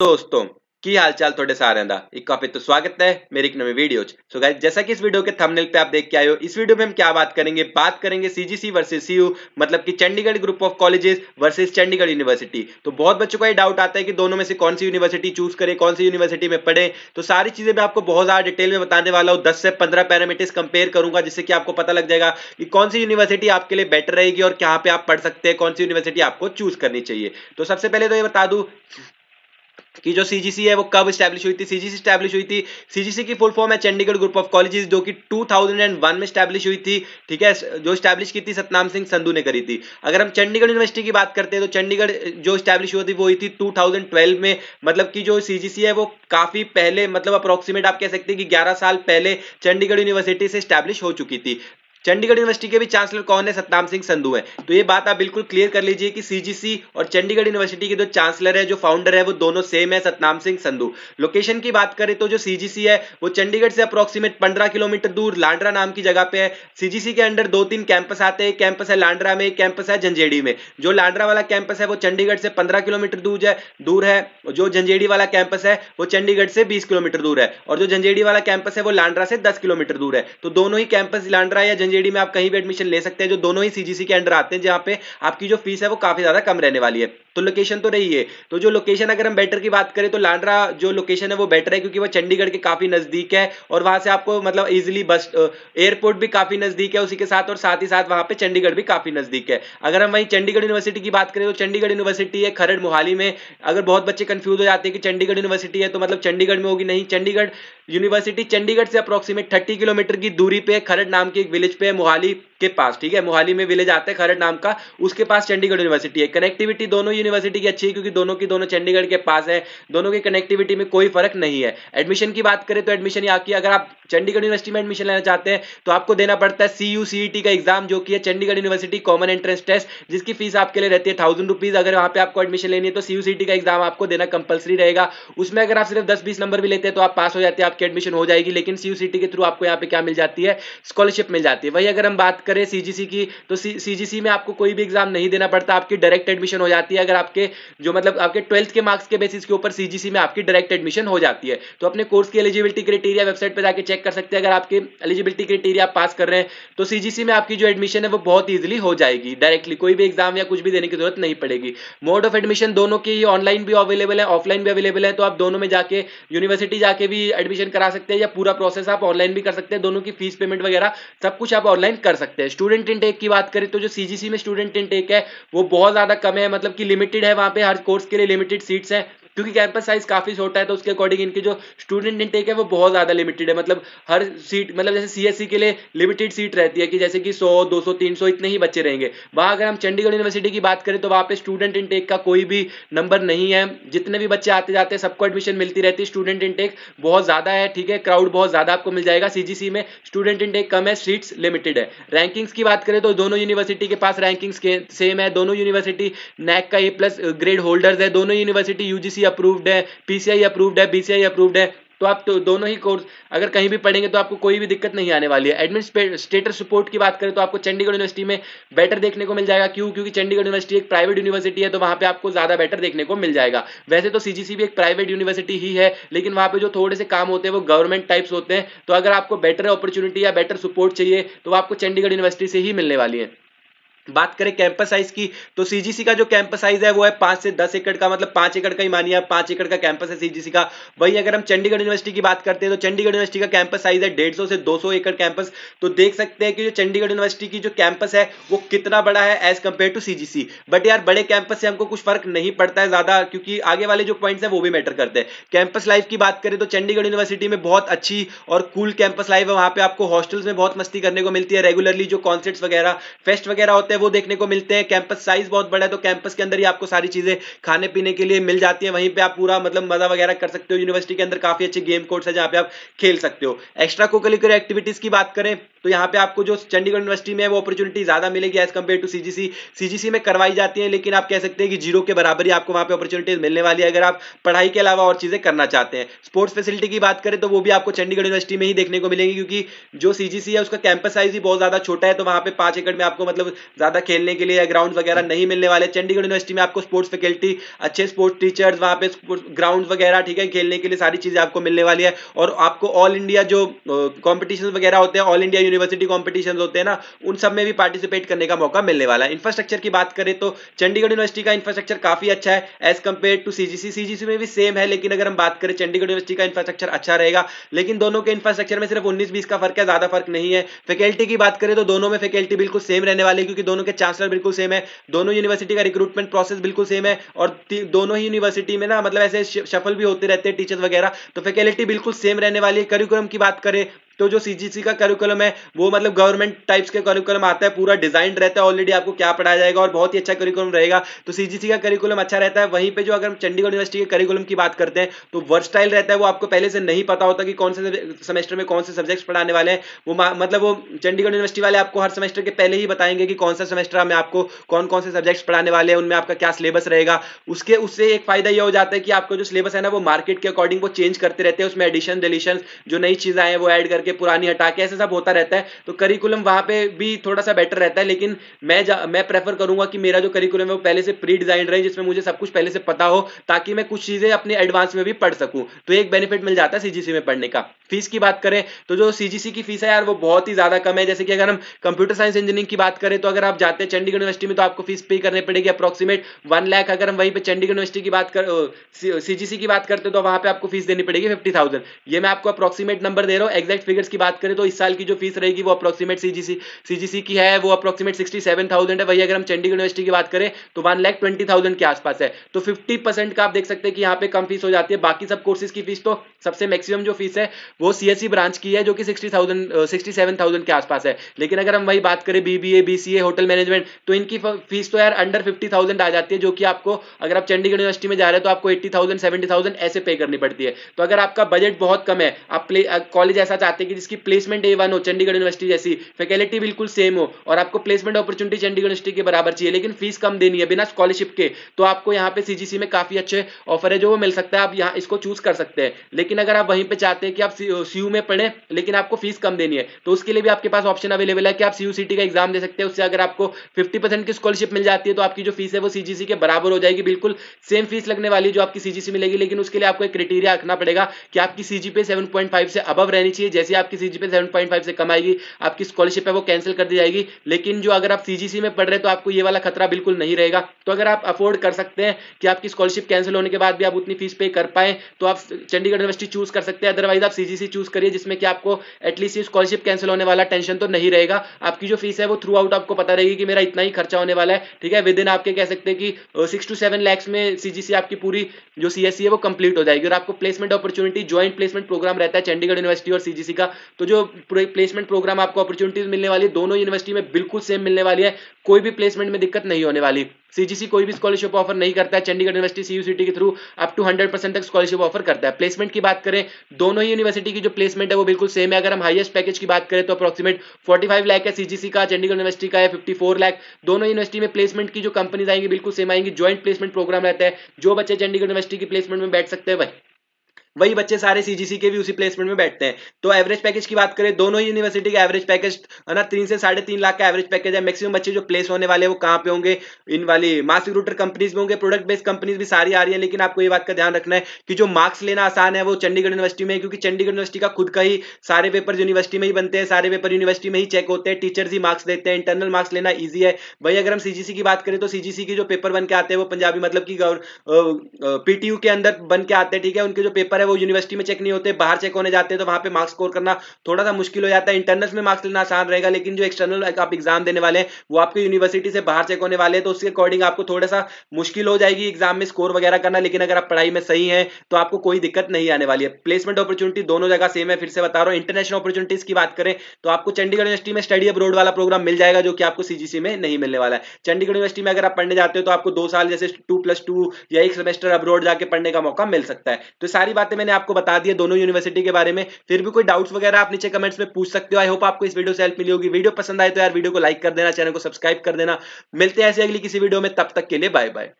दोस्तों की हाल चाल थोड़े सारे दा एक काफी तो स्वागत है मेरी एक नई वीडियो। सो गाइस, जैसा कि इस वीडियो के थंबनेल पे आप देख के आए हो, इस वीडियो में हम क्या बात करेंगे सीजीसी वर्सेस सीयू, मतलब कि Chandigarh group of colleges versus Chandigarh university. तो बहुत बच्चों का ये डाउट आता है कि दोनों में से कौन सी यूनिवर्सिटी चूज करें, कौन सी यूनिवर्सिटी में पढ़े। तो सारी चीजें मैं आपको बहुत ज्यादा डिटेल में बताने वाला हूँ। 10 से 15 पैरामीटर्स कंपेयर करूंगा, जिससे कि आपको पता लग जाएगा कि कौन सी यूनिवर्सिटी आपके लिए बेटर रहेगी और कहां पे आप पढ़ सकते हैं, कौन सी यूनिवर्सिटी आपको चूज करनी चाहिए। तो सबसे पहले तो ये बता दूं कि जो सीजीसी है वो कब स्टैब्लिश हुई थी। सीजीसी स्टैब्लिश हुई थी, सीजीसी की फुल फॉर्म है चंडीगढ़ ग्रुप ऑफ कॉलेजेस, जो कि 2001 में स्टैब्लिश हुई थी। ठीक है, जो स्टैब्लिश की थी सतनाम सिंह संधू ने करी थी। अगर हम चंडीगढ़ यूनिवर्सिटी की बात करते हैं तो चंडीगढ़ जो स्टैब्लिश हुई थी वो हुई थी 2012 में। मतलब कि जो सीजीसी है वो काफी पहले, मतलब अप्रोक्सीमेट आप कह सकते हैं कि 11 साल पहले चंडीगढ़ यूनिवर्सिटी से स्टैब्लिश हो चुकी थी। चंडीगढ़ यूनिवर्सिटी के भी चांसलर कौन है? सतनाम सिंह संधू है। तो ये बात आप बिल्कुल क्लियर कर लीजिए कि सीजीसी और चंडीगढ़ यूनिवर्सिटी के जो चांसलर है, जो फाउंडर है, वो दोनों सेम है, सतनाम सिंह संधू। लोकेशन की बात करें तो जो सीजीसी है वो चंडीगढ़ से अप्रोक्सीमेट 15 किलोमीटर दूर लांडरा नाम की जगह पे है। सीजीसी के अंडर 2-3 कैंपस आते हैं। एक कैंपस है लांडरा में, एक कैंपस है झंझेड़ी में। जो लांडरा वाला कैंपस है वो चंडीगढ़ से 15 किलोमीटर दूर है। जो झंझेड़ी वाला कैंपस है वो चंडीगढ़ से 20 किलोमीटर दूर है, और जो झंझेड़ी वाला कैंपस है वो लांडरा से 10 किलोमीटर दूर है। तो दोनों ही कैंपस लांडरा या झंझेड़ी में आप कहीं भी एडमिशन ले सकते हैं, जो दोनों ही सीजीसी के अंडर आते हैं, जहां पे आपकी जो फीस है वो काफी ज्यादा कम रहने वाली है। तो लोकेशन तो रही है। तो जो लोकेशन अगर हम बेटर की बात करें तो लांडरा जो लोकेशन है वो बेटर है, क्योंकि वो चंडीगढ़ के काफी नजदीक है और वहां से आपको मतलब इजीली बस एयरपोर्ट भी काफी नजदीक है उसी के साथ, और साथ ही साथ वहां पे चंडीगढ़ भी काफी नजदीक है। अगर हम वहीं चंडीगढ़ यूनिवर्सिटी की बात करें तो चंडीगढ़ यूनिवर्सिटी है खरड़ मोहाली में। अगर बहुत बच्चे कंफ्यूज हो जाते हैं कि चंडीगढ़ यूनिवर्सिटी है तो मतलब चंडीगढ़ में होगी, नहीं। चंडीगढ़ यूनिवर्सिटी चंडीगढ़ से अप्रोक्सीमेट 30 किलोमीटर की दूरी पे खरड़ नाम के एक विलेज पे है, मोहाली के पास। ठीक है, मोहाली में विलेज आता है खरड़ नाम का, उसके पास चंडीगढ़ यूनिवर्सिटी है। कनेक्टिविटी दोनों यूनिवर्सिटी की अच्छी है, क्योंकि दोनों की दोनों चंडीगढ़ के पास है। दोनों की कनेक्टिविटी में कोई फर्क नहीं है। एडमिशन की बात करें तो एडमिशन यहाँ की, अगर आप चंडीगढ़ यूनिवर्सिटी में एडमिशन लेना चाहते हैं तो आपको देना पड़ता है CUCET का एग्जाम, जो कि है Chandigarh university common entrance test, जिसकी फीस आपके लिए रहती है 1000 रुपीज। अगर वहां पे आपको एडमिशन लेनी है तो CUCET का एग्जाम आपको देना कंपलसरी रहेगा। उसमें अगर आप सिर्फ 10-20 नंबर भी लेते हैं तो आप पास हो जाते हैं, आपकी एडमिशन हो जाएगी। लेकिन CUCET के थ्रू आपको यहाँ पे क्या मिल जाती है? स्कॉलरशिप मिल जाती है। वही अगर हम बात करें सीजीसी की तो सीजीसी में आपको कोई भी एग्जाम नहीं देना पड़ता, आपकी डायरेक्ट एडमिशन हो जाती है। अगर आपके जो मतलब आपके 12th के मार्क्स के बेसिस के ऊपर सीजीसी में आपकी डायरेक्ट एडमिशन हो जाती है। तो अपने कोर्स की एलिजिबिलिटी क्राइटेरिया वेबसाइट पर जाकर चेक कर सकते हैं। अगर आपके एलिजिबिलिटी क्राइटेरिया पास कर रहे हैं तो सीजीसी में आपकी जो एडमिशन है वो बहुत ईजिली हो जाएगी। डायरेक्टली कोई भी एग्जाम या कुछ भी देने की जरूरत नहीं पड़ेगी। मोड ऑफ एडमिशन दोनों की ऑनलाइन भी अवेलेबल है, ऑफलाइन भी अवेलेबल है। तो आप दोनों में जाके यूनिवर्सिटी जाके भी एडमिशन करा सकते हैं, या पूरा प्रोसेस आप ऑनलाइन भी कर सकते हैं। दोनों की फीस पेमेंट वगैरह सब कुछ आप ऑनलाइन कर सकते हैं। स्टूडेंट इनटेक की बात करें तो जो सीजीसी में स्टूडेंट इनटेक है वो बहुत ज्यादा कम है, मतलब कि लिमिटेड है। वहां पे हर कोर्स के लिए लिमिटेड सीट्स हैं, क्योंकि कैंपस साइज काफी छोटा है। तो उसके अकॉर्डिंग इनकी जो स्टूडेंट इनटेक है वो बहुत ज्यादा लिमिटेड है। मतलब हर सीट, मतलब जैसे सीएससी के लिए लिमिटेड सीट रहती है कि जैसे कि 100, 200, 300 इतने ही बच्चे रहेंगे। वहां अगर हम चंडीगढ़ यूनिवर्सिटी की बात करें तो वहां पे स्टूडेंट इनटेक का कोई भी नंबर नहीं है। जितने भी बच्चे आते जाते हैं सबको एडमिशन मिलती रहती है। स्टूडेंट इनटेक बहुत ज्यादा है, ठीक है, क्राउड बहुत ज्यादा आपको मिल जाएगा। सीजीसी में स्टूडेंट इनटेक कम है, सीट्स लिमिटेड है। रैंकिंग्स की बात करें तो दोनों यूनिवर्सिटी के पास रैंकिंग्स सेम है। दोनों यूनिवर्सिटी नैक का A+ ग्रेड होल्डर्स है। दोनों यूनिवर्सिटी यूजीसी अप्रूव्ड है, पीसीआई अप्रूव्ड है, बीसीआई अप्रूव्ड है। तो आप तो दोनों ही कोर्स अगर कहीं भी पढ़ेंगे तो आपको कोई भी दिक्कत नहीं आने वाली है। एडमिनिस्ट्रेटर सपोर्ट की बात करें तो आपको चंडीगढ़ यूनिवर्सिटी में बेटर देखने को मिल जाएगा। क्यों? क्योंकि चंडीगढ़ यूनिवर्सिटी एक प्राइवेट यूनिवर्सिटी है, तो वहां पे आपको ज्यादा बेटर देखने को मिल जाएगा। वैसे तो सीजीसी भी एक प्राइवेट यूनिवर्सिटी ही है, लेकिन वहां पे जो थोड़े से काम होते हैं वो गवर्नमेंट टाइप्स होते हैं। तो अगर आपको बेटर अपॉर्चुनिटी या बेटर सपोर्ट चाहिए तो आपको चंडीगढ़ यूनिवर्सिटी से ही मिलने वाली है। बात करें कैंपस साइज की तो सीजीसी का जो कैंपस साइज है वो है 5 से 10 एकड़ का, मतलब 5 एकड़ का ही मानिए आप, 5 एकड़ का कैंपस है सीजीसी का। वही अगर हम चंडीगढ़ यूनिवर्सिटी की बात करते हैं तो चंडीगढ़ यूनिवर्सिटी का कैंपस साइज है 150 से 200 एकड़ कैंपस। तो देख सकते हैं कि जो चंडीगढ़ यूनिवर्सिटी की जो कैंपस है वो कितना बड़ा है as compare to CGC. But यार बड़े कैंपस से हमको कुछ फर्क नहीं पड़ता है ज्यादा, क्योंकि आगे वाले जो पॉइंट्स है वो भी मैटर करते हैं। कैंपस लाइफ की बात करें तो चंडीगढ़ यूनिवर्सिटी में बहुत अच्छी और कूल कैंपस लाइफ है। वहां पे आपको हॉस्टल्स में बहुत मस्ती करने को मिलती है। रेगुलरली जो कॉन्सर्ट्स वगैरह, फेस्ट वगैरह होते हैं वो देखने को मिलते हैं। कैंपस साइज बहुत बड़ा है, तो कैंपस के अंदर ही आपको सारी चीजें खाने पीने के लिए मिल जाती है। वहीं पे आप पूरा मतलब मजा वगैरह कर सकते हो। यूनिवर्सिटी के अंदर काफी अच्छे गेम कोर्ट्स है जहां पे आप खेल सकते हो। एक्स्ट्रा कोकरिकुलर एक्टिविटीज की बात करें तो यहाँ पे आपको जो चंडीगढ़ यूनिवर्सिटी में है वो अपॉर्चुनिटी ज्यादा मिलेगी एज कम्पेयर टू सीजीसी में करवाई जाती है, लेकिन आप कह सकते हैं कि जीरो के बराबर ही आपको वहां पे अपॉर्चुनिटीज मिलने वाली है अगर आप पढ़ाई के अलावा और चीजें करना चाहते हैं। स्पोर्ट्स फैसिलिटी की बात करें तो वो भी आपको चंडीगढ़ यूनिवर्सिटी में ही देखने को मिलेगी, क्योंकि जो सीजीसी है उसका कैंपस साइज ही बहुत ज्यादा छोटा है, तो वहां पे 5 एकड़ में आपको मतलब ज्यादा खेलने के लिए या ग्राउंड वगैरह नहीं मिलने वाले। चंडीगढ़ यूनिवर्सिटी में आपको स्पोर्ट्स फैकल्टी, अच्छे स्पोर्ट्स टीचर्स, वहां पे ग्राउंड वगैरह, ठीक है, खेलने के लिए सारी चीजें आपको मिलने वाली है। और आपको ऑल इंडिया जो कॉम्पिटिशन वगैरह होते हैं, ऑल इंडिया यूनिवर्सिटी कॉम्पिटिशन होते हैं ना, उन सब में भी पार्टिसिपेट करने का मौका मिलने वाला है। इंफ्रास्ट्रक्चर की बात करें तो चंडीगढ़ यूनिवर्सिटी का इंफ्रास्ट्रक्चर काफी अच्छा है एज कंपेयर टू सीजीसी में भी सेम है, लेकिन अगर हम बात करें चंडीगढ़ यूनिवर्सिटी का इंफ्रास्ट्रक्चर अच्छा रहेगा, लेकिन दोनों के इंफ्रास्ट्रक्चर में सिर्फ 19-20 का फर्क है, ज्यादा फर्क नहीं है। फैकल्टी की बात करें तो दोनों में फैकल्टी बिल्कुल सेम रहने वाली है, क्योंकि दोनों के चांसलर बिल्कुल सेम है, दोनों यूनिवर्सिटी का रिक्रूटमेंट प्रोसेस बिल्कुल सेम है, और दोनों ही यूनिवर्सिटी में ना मतलब ऐसे शफल भी होते रहते हैं टीचर्स वगैरह, तो फैकल्टी बिल्कुल सेम रहने वाली है। करिकुलम की बात करें तो जो सीजीसी का करिकुलम है वो मतलब गवर्नमेंट टाइप्स के करिकुलम आता है, पूरा डिजाइन रहता है ऑलरेडी आपको क्या पढ़ाया जाएगा, और बहुत ही अच्छा करिकुलम रहेगा। तो सीजीसी का करिकुलम अच्छा रहता है। वहीं पे जो अगर हम चंडीगढ़ यूनिवर्सिटी के करिकुलम की बात करते हैं तो वर्सटाइल रहता है, वो आपको पहले से नहीं पता होता कि कौन से सेमेस्टर में कौन से सब्जेक्ट्स पढ़ाने वाले हैं। वो मतलब वो चंडीगढ़ यूनिवर्सिटी वाले आपको हर सेमेस्टर के पहले ही बताएंगे कि कौन सा सेमेस्टर में आपको कौन कौन से सब्जेक्ट्स पढ़ाने वाले हैं, उनमें आपका क्या सिलेबस रहेगा। उससे एक फायदा यह हो जाता है कि आपको जो सिलेबस है ना वो मार्केट के अकॉर्डिंग वो चेंज करते रहते हैं, उसमें एडिशन डिलीशन जो नई चीजें आए वो ऐड करके पुरानी हटा के ऐसे सब होता रहता है। तो करिकुलम वहां पे भी थोड़ा सा बेटर रहता है, लेकिन मैं प्रेफर करूंगा कि मेरा जो करिकुलम है वो पहले से प्री डिजाइन रहे, जिसमें मुझे सब कुछ पहले से पता हो, ताकि मैं कुछ चीजें अपने एडवांस में भी पढ़ सकूं। तो एक बेनिफिट मिल जाता है सीजीसी में पढ़ने का। फीस की बात करें तो जो सीजीसी की फीस है यार वो बहुत ही ज्यादा कम है। जैसे कि अगर हम कंप्यूटर साइंस इंजीनियरिंग की बात करें तो अगर आप जाते हैं चंडीगढ़ यूनिवर्सिटी में तो आपको फीस पे करनी पड़ेगी अप्रोक्सीमेट 1 लाख। अगर हम वहीं पे चंडीगढ़ यूनिवर्सिटी की बात कर सीजीसी की बात करते तो वहां पे आपको फीस देनी पड़ेगी 50,000। ये मैं आपको अप्रोक्सीमेट नंबर दे रहा हूँ। एग्जैक्ट फिगर्स की बात करें तो इस साल की जो फीस रहेगी वो अप्रोक्सीमेट सीजीसी की है वो अप्रोक्सीमेट 67,000 है। वही अगर हम चंडीगढ़ यूनिवर्सिटी की बात करें तो 1,20,000 के आसपास है। तो 50% का आप देख सकते हैं कि यहाँ पे कम फीस हो जाती है। बाकी सब कोर्सेज की फीस तो सबसे मैक्सिमम जो फीस है वो सीएससी ब्रांच की है जो कि 67,000 के आसपास है। लेकिन अगर हम वही बात करें बीबीए, बीसीए, होटल मैनेजमेंट तो इनकी फीस तो यार अंडर 50,000 आ जाती है, जो कि आपको अगर आप चंडीगढ़ यूनिवर्सिटी में जा रहे हैं तो आपको 80,000 70,000 ऐसे पे करनी पड़ती है। तो अगर आपका बजट बहुत कम है, आप कॉलेज ऐसा चाहते हैं कि जिसकी प्लेसमेंट A1 हो चंडीगढ़ यूनिवर्सिटी जैसी, फैकल्टी बिल्कुल सेम हो और आपको प्लेसमेंट अपॉर्चुनिटी चंडीगढ़ यूनिवर्सिटी के बराबर चाहिए, लेकिन फीस कम देनी है बिना स्कॉलरशिप के, तो आपको यहाँ पे सीजीसी में काफी अच्छे ऑफर है जो वो मिल सकता है। आप यहाँ इसको चूज कर सकते हैं। लेकिन अगर आप वहीं पे चाहते हैं कि आप सीयू में पढ़ें लेकिन आपको फीस कम देनी है तो उसके लिए भी आपके पास ऑप्शन अवेलेबल है कि आप सीयूसीटी का एग्जाम दे सकते हैं। उससे अगर आपको 50% की स्कॉलरशिप मिल जाती है तो आपकी जो फीस है वो सीजीसी के बराबर हो जाएगी, बिल्कुल सेम फीस लगने वाली जो आपकी सीजीसी मिलेगी। लेकिन उसके लिए आपको एक क्राइटेरिया रखना पड़ेगा कि आपकी सीजीपीए 7.5 से अबव रहनी चाहिए। जैसे आपकी सीजीपीए 7.5 से कम आएगी आपकी स्कॉलरशिप है वो कैंसिल कर दी जाएगी। लेकिन जो अगर आप सीजीसी में पढ़ रहे हैं तो आपको ये वाला खतरा बिल्कुल नहीं रहेगा। तो अगर आप अफोर्ड कर सकते हैं कि आपकी स्कॉलरशिप कैंसिल होने के बाद भी आप उतनी फीस पे कर पाए तो आप चंडीगढ़ यूनिवर्सिटी चूज कर सकते हैं। अदरवाइज आप सीजीसी चूज करिए जिसमें कि आपको एटलीस्ट स्कॉलरशिप कैंसिल होने वाला टेंशन तो नहीं रहेगा। आपकी जो फीस है वो थ्रू आउट आपको पता रहेगी कि मेरा इतना ही खर्चा होने वाला है, ठीक है। विद इन आपके कह सकते हैं कि 6 to 7 लाख में सीजीसी आपकी पूरी जो सीएससी है वो कंप्लीट हो जाएगी। और आपको placement opportunity joint placement program रहता है चंडीगढ़ यूनिवर्सिटी और सीजीसी का, तो जो प्लेसमेंट प्रोग्राम आपको अपॉर्चुनिटीज मिलने वाली है दोनों यूनिवर्सिटी में बिल्कुल सेम मिलने वाली है। कोई भी प्लेसमेंट में दिक्कत नहीं होने वाली। सीजीसी कोई भी स्कॉलरशिप ऑफर नहीं करता है, चंडीगढ़ यूनिवर्सिटी सीयूसीटी के थ्रू अप टू 100% तक स्कॉलरशिप ऑफर करता है। प्लेसमेंट की बात करें दोनों ही यूनिवर्सिटी की जो प्लेसमेंट है वो बिल्कुल सेम है। अगर हम हाईएस्ट पैकेज की बात करें तो अप्रोक्सीमेट 45 लाख है सीजीसी का, चंडीगढ़ यूनिवर्सिटी का है 54 लाख। दोनों यूनिवर्सिटी में प्लेसमेंट की जो कंपनीज आएंगी बिल्कुल सेम आएंगी। ज्वाइंट प्लेसमेंट प्रोग्राम रहता है, जो बच्चे चंडीगढ़ यूनिवर्सिटी की प्लेसमेंट में बैठ सकते हैं वही बच्चे सारे सीजीसी के भी उसी प्लेसमेंट में बैठते हैं। तो एवरेज पैकेज की बात करें दोनों ही यूनिवर्सिटी का एवरेज पैकेज है ना 3 से 3.5 लाख का एवरेज पैकेज है। मैक्सिमम बच्चे जो प्लेस होने वाले हैं वो कहां पे होंगे, इन वाली मास रिक्रूटर कंपनीज में होंगे। प्रोडक्ट बेस्ड कंपनीज भी सारी आ रही है, लेकिन आपको ये बात का ध्यान रखना है कि जो मार्क्स लेना आसान है वो चंडीगढ़ यूनिवर्सिटी में है, क्योंकि चंडीगढ़ यूनिवर्सिटी का खुद का ही सारे पेपर यूनिवर्सिटी में ही बनते हैं, सारे पेपर यूनिवर्सिटी में ही चेक होते हैं, टीचर्स ही मार्क्स देते हैं, इंटरनल मार्क्स लेना ईजी है। वही अगर हम सीजीसी की बात करें तो सीजीसी की जो पेपर बन के आते हैं वो पंजाबी मतलब की पीटीयू के अंदर बन के आते हैं, ठीक है। उनके जो पेपर है वो यूनिवर्सिटी में चेक नहीं होते, बाहर चेक होने जाते हैं, तो वहां पे मार्क्स स्कोर करना थोड़ा सा मुश्किल हो जाता है। इंटरनल्स में मार्क्स लेना आसान रहेगा, लेकिन जो एक्सटर्नल आप एग्जाम देने वाले हैं वो आपकी यूनिवर्सिटी से बाहर चेक होने वाले हैं, तो उसके अकॉर्डिंग आपको थोड़ा सा मुश्किल हो जाएगी एग्जाम में स्कोर वगैरह करना। लेकिन अगर आप पढ़ाई में सही है तो आपको कोई दिक्कत नहीं आने वाली है। प्लेसमेंट अपॉर्चुनिटी दोनों जगह सेम है, फिर से बता रहा हूं। इंटरनेशनल अपॉर्चुनिटीज की बात करें तो आपको चंडीगढ़ यूनिवर्सिटी में स्टडी अब्रॉड वाला प्रोग्राम मिल जाएगा, जो कि आपको सीजीसी में नहीं मिलने वाला है। चंडीगढ़ यूनिवर्सिटी में अगर आप पढ़ने जाते हो तो आपको 2 साल जैसे 2+2 या एक सेमेस्टर अब्रॉड जाके पढ़ने का मौका मिल सकता है। तो सारी बातें बातें मैंने आपको बता दी है दोनों यूनिवर्सिटी के बारे में। फिर भी कोई डाउट्स वगैरह आप नीचे कमेंट्स में पूछ सकते हो। आई होप आपको इस वीडियो से हेल्प मिली होगी। वीडियो पसंद आए तो यार वीडियो को लाइक कर देना, चैनल को सब्सक्राइब कर देना। मिलते हैं ऐसे अगली किसी वीडियो में, तब तक के लिए बाय बाय।